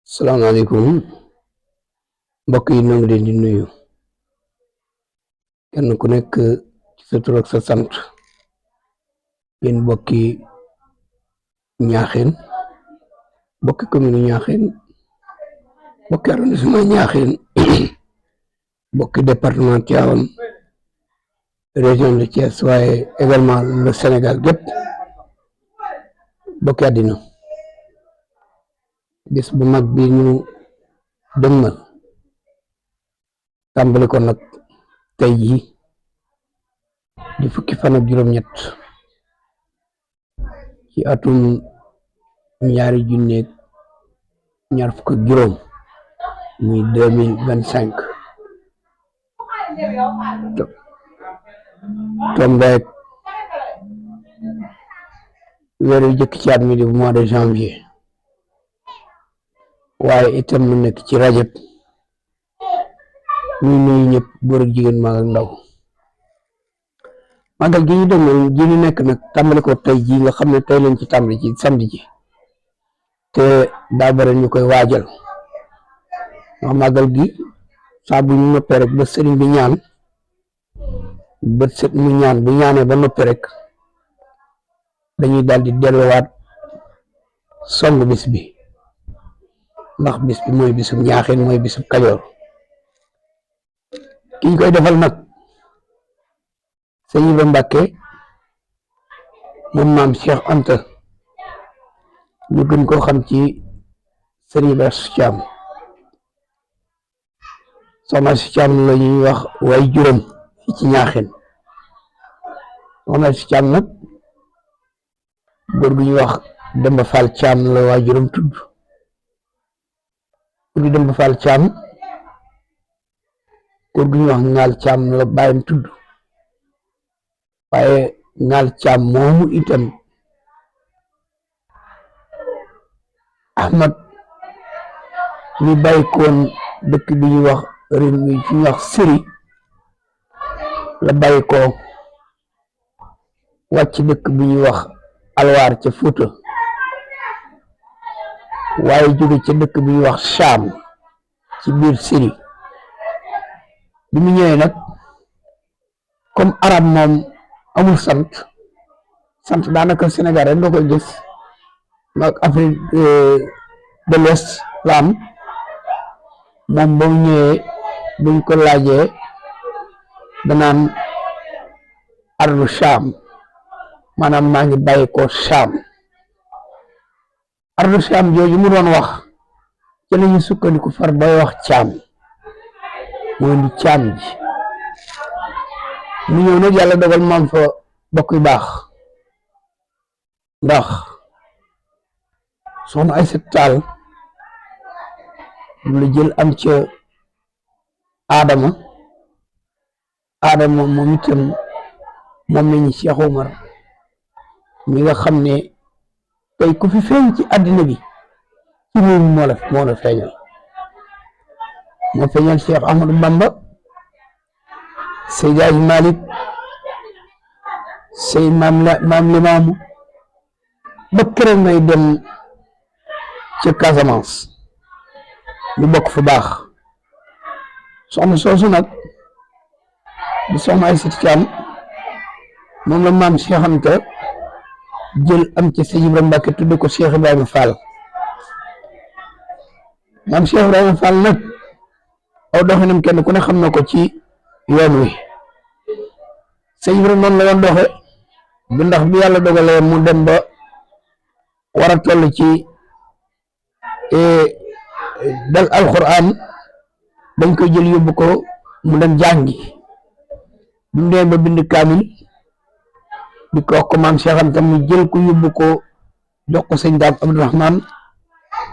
salaamaaleykum mbokk yi ñoo ngi leen di nuyu kenn ku nekk ci sa tur ak sa sant yéen mbokki Ñaaxeen mbokki commune Ñaaxeen mbokki arrondissement Ñaaxeen mbokki département Tivaouane région de Thiès waaye également le Sénégal gépp mbokki àddina bis bu mag bi ñu dëgmal tàmbali ko nag tey jii di fukki fan ak juróom-ñett ci atum ñaari junneeg ñaar fukk ak juróom muy 2025 tombeek weer yu jëkk ci at mi di mois de janvier waaye itam mu nekk ci rajab ñuy nuyu ñëpp góor ak jigéen mag ak ndaw màggal gi ñu dëgmal ji ñu nekk nag tàmbali ko tey jii nga xam ne tey lañ ci tàmbali ci samedi ji te daa bare ñu koy waajal ndax màggal gi saa bu ñu noppee rek ba sëriñ bi ñaan ba sët mu ñaan bu ñaanee ba noppi rek dañuy daal di delluwaat song bis bi ndax bis bi mooy bisub Ñaaxeen mooy bisub Kajoor ki ñu koy defal nag sëñ Ibra Mbàkke moom maam Cheikh Anta ñu gën koo xam ci sëñ Ibra Thiam soxna si Thiam la ñuy wax way juróom fi ci Ñaaxeen soxna si Thiam nag góor gu ñuy wax Demba Fall Thiam la way juróom tudd góor gi Demba Fall Thiam góor gu ñuy wax Ngaal Thiam la bàyyam tudd waaye Ngaal Thiam moomu itam Ahmad ñu bàyyi koon dëkk bi ñuy wax réew mi fi ñuy wax Siri la bàyyi ko wàcc dëkk bi ñuy wax Alwaar ca Fuuta waaye jóge ca dëkk bi ñuy wax Cham ci biir Siri bi mu ñëwee nag comme arab moom amul sant daanaka Sénégal rek nga koy gis ak Afrique de l'Ouest la am moom ba mu ñëwee buñ ko laajee danaan ardu Cham maanaam maa ngi bàyyi ko Cham ardu Cham jooju mu doon wax ci la ñu sukkandiku far bay wax Thiam mooy ndi Thiam ji mu ñëw nag yàlla dogal maam fa bokk yu baax ndax soxna Aysat Taal mu la jël am ca Adama moom itam moom lañu Cheikh Omar mi nga xam ne tey ku fi feeñ ci àddina bi ci réew mi moo la feeñal moo feeñal Cheikh Ahmadou Bamba Seydi Hadji Malick Sey maam Limaamu ba keroog may dem ca Casamance ñu bokk fu baax soxna soosu nag di soxna Aysat Thiam moom la maam Cheikh Anta jël am ci Sëñ Ibra Mbàkke tudd ko Cheikh Ibrahima Fall maam Cheikh Ibrahima Fall nag aw doxinam kenn ku ne xam na ko ci yoon wi Sëñ Ibra noonu la doon doxe bi ndax bi yàlla dogalee mu dem ba war a toll ci dal alquran dañ koy jël yóbbu ko mu dem jàngi bi mu demee ba bind kaamil di ko wax ko maam Cheikh Anta mu jël ko yóbbu ko jox ko sëñ Daam Abdourahman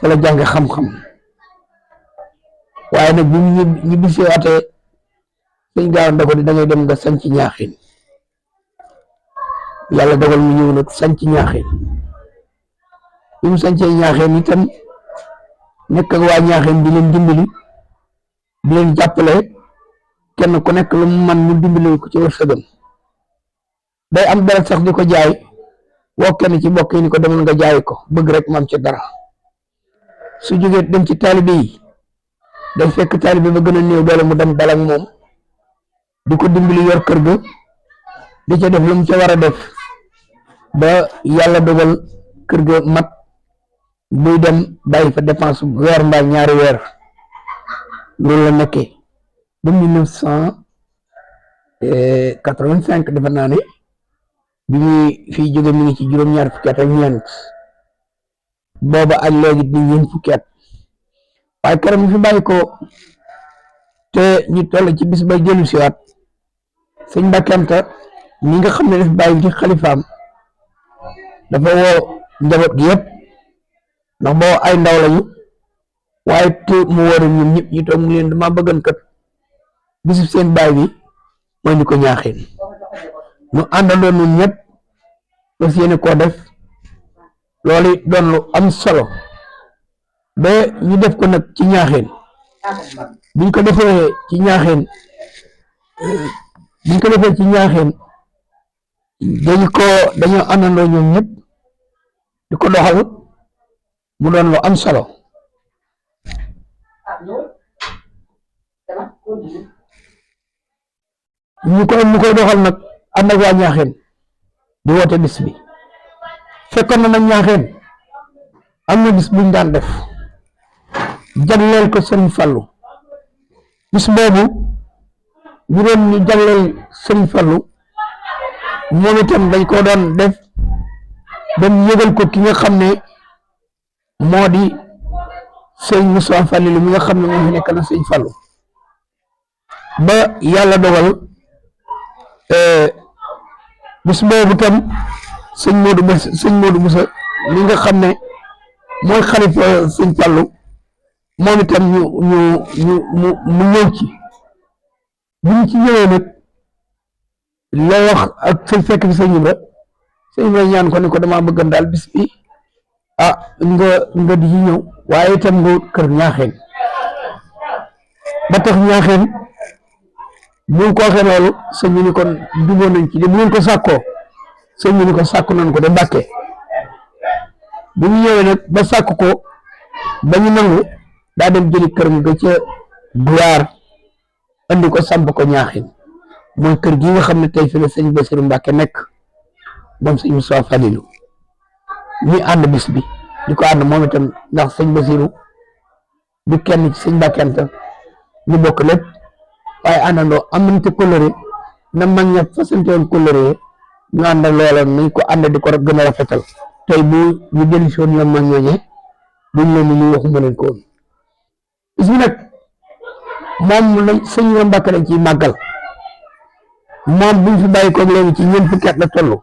fa la jànge xam-xam waaye nag bi mu ñibbisee waatee sëñ Gaaw da ko di da ngay dem nga sanc Ñaaxeen yàlla dogal mu ñëw nag sanc Ñaaxeen bi mu sancee Ñaaxeen itam nekk ak waa Ñaaxeen di leen dimbali di leen jàppale kenn ku nekk lu mu man mu dimbali ko ci wërsëgam day am dara sax di ko jaay woo kenn ci bokk yi ni ko demal nga jaay ko bëgg rek mu am ci dara su jógee dem ci taalibe yi day fekk taalibe ba gën a néew doole mu dem dalak moom di ko dimbali yor kër ga di ca def lu mu ca war a def ba yàlla dogal kër ga mat muy dem bàyyi fa dépense weer mbaa ñaari weer loolu la nekkee ba 1985 defe naa ne bi muy fii jóge mi ngi ci juróom-ñaar fukki at ak ñeent booba ak léegi di ñeent fukki at waaye keroog mi fi bàyyi ko te ñu toll ci bis ba jëlu siwaat sëñ Mbàkke Anta mi nga xam ne daf bàyyi ci xalifaam dafa woo njaboot gi yëpp ndax boo ay ndaw lañu waaye te mu wóor ñun ñëpp ñu toog mu leen dama bëggan kat bisu seen baay bi mooy ñu ko ñaaxeen ñu àndandoo ñun ñëpp fas yéene koo def loolu doon lu am solo ba ñu def ko nag ci ñaaxeen biñ ko defee ci ñaaxeen dañoo àndandoo ñoom ñëpp di ko doxal mu doon lu am solo mu koy doxal nag ànd ak waa ñaaxeen di woote bis bi fekkoon na nag ñaaxeen am na bis buñ daan def jagleel ko Sëriñ Fallu bis boobu ñu doon ñu jagleel Sëriñ Fallu moom itam dañ ko doon def dem yëgal ko ki nga xam ne moo di sëñ Moussa Fallilu mi nga xam ne moo fi nekk na Sëriñ Fallu ba yàlla dogal bis boobu tam sëñ Modou Moussa mi nga xam ne mooy xalifa Sëñ Fallu moom itam mu ñëw ci bu ñu ci ñëwee nag la wax ak fekk fi sëñ Ibra ñaan ko ne ko damaa bëggan daal bis bi nga di ci ñëw waaye itam nga kër ñaaxeen ba tax ñaaxeen bu ñu ko waxee loolu sëñ bi ni kon jubóo nañ ci de bu ngeen ko sàkkoo sëñ bi ni ko sàkku nañ ko de Mbàkke bu ñu ñëwee nag ba sàkk ko ba ñu nangu daa dem jëli kër ga ca Duyaar andi ko samp ko ñaaxeen mooy kër gi nga xam ne tey fi la sëñ Basiru Mbàkke nekk moom sëñ Moussa Fallilu ñu ànd bis bi di ko ànd moom itam ndax sëñ Basiru di kenn ci sëñ Mbàkke Anta ñu bokk lépp waaye àndandoo amante coloré na mag ña fasante woon coloré ñu ànd ak loola nañ ko ànd di ko gën a rafetal tey bu ñu jëli si woon ñoom mag ñooñee duñ leen ni ñu waxuma leen ko woon bis bi nag moom lañ sëñ Mbàkke lañ ciy màggal moom buñ fi bàyyi ko léegi ci ñeent fukki at la toll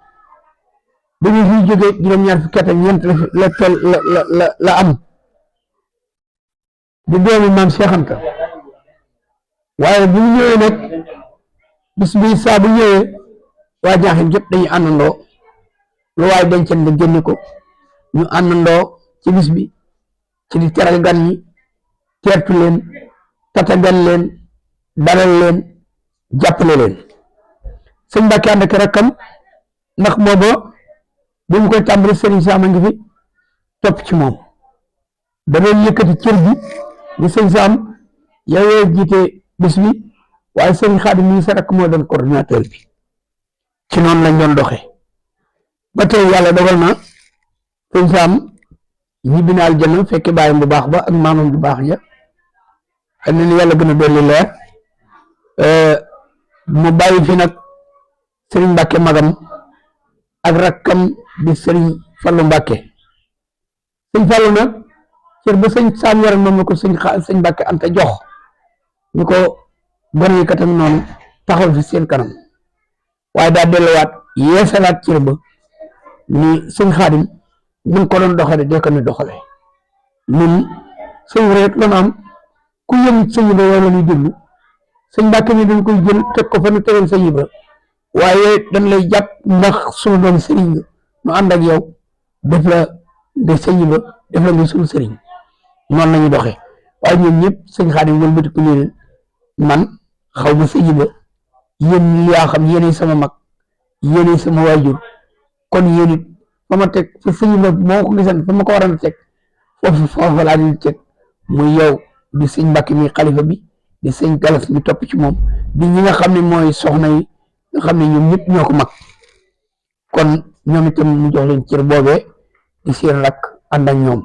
bu ñu fi jógee juróom-ñaar fukki at ak ñeent la am di doomi maam Cheikh Anta waaye bu ñu ñëwee nag bis bi saa bu ñëwee waa Ñaaxeen jot dañuy àndandoo lu waaye dencen nga génne ko ñu àndandoo ci bis bi ci di teral gan ñi teertu leen tatagal leen dalal leen jàppale leen sëñ Mbàkke ànd ak rakkam ndax booba bu mu koy tàmbali sëriñ Saam a ngi fi topp ci moom da doon yëkkati cër bi ni sëñ Saam yow jiite bis bi waaye sëriñ Xaadim mi sa rakk moo doon coordinateur bi ci noonu lañ doon doxee ba tey yàlla dogal na sëñ Saam ñibbi na aljana fekke bàyyam bu baax ba ak maamam bu baax ja xam ne ni yàlla gën a dolli leer mu bàyyi fi nag sëriñ Mbàkke magam ak rakkam di sëriñ Fallu Mbàkke sëñ Fallu nag cër ba sëñ Saam yaram moom la ko sëñ Mbàkke Anta jox ñu ko gone yi katam noonu taxaw fi seen kanam waaye daa delluwaat yeesalaat cër ba ni sëñ Xaadim mun ko doon doxale dee ko ni doxale ñun sëñ rek la am ku yëm sëñ ba yow la ñuy déglu sëñ Mbàkke ni dañ koy jël teg ko fa nu tegoon sëñ ba waaye dañ lay jàpp ndax suñu doon sëriñ nga nu ànd ak yow def la de sëñ ba def la nga suñu sëriñ noonu lañu doxee waaye ñoom ñëpp sëñ Xaadim wëlbati ku leen man xaw ma sëñ ba yéen yaa xam yéenay sama mag yéenay sama waajur kon yéen it fa ma teg fa sëñ ba moo ko gisan fa ma ko waroon a teg foofu laa leen teg muy yow di sëñ Mbàkke mi xalifa bi di sëñ Galas mi topp ci moom di ñi nga xam ne mooy soxna yi nga xam ne ñoom ñëpp ñoo ko mag kon ñoom itam mu jox leen cër boobee di seen rakk ànd ak ñoom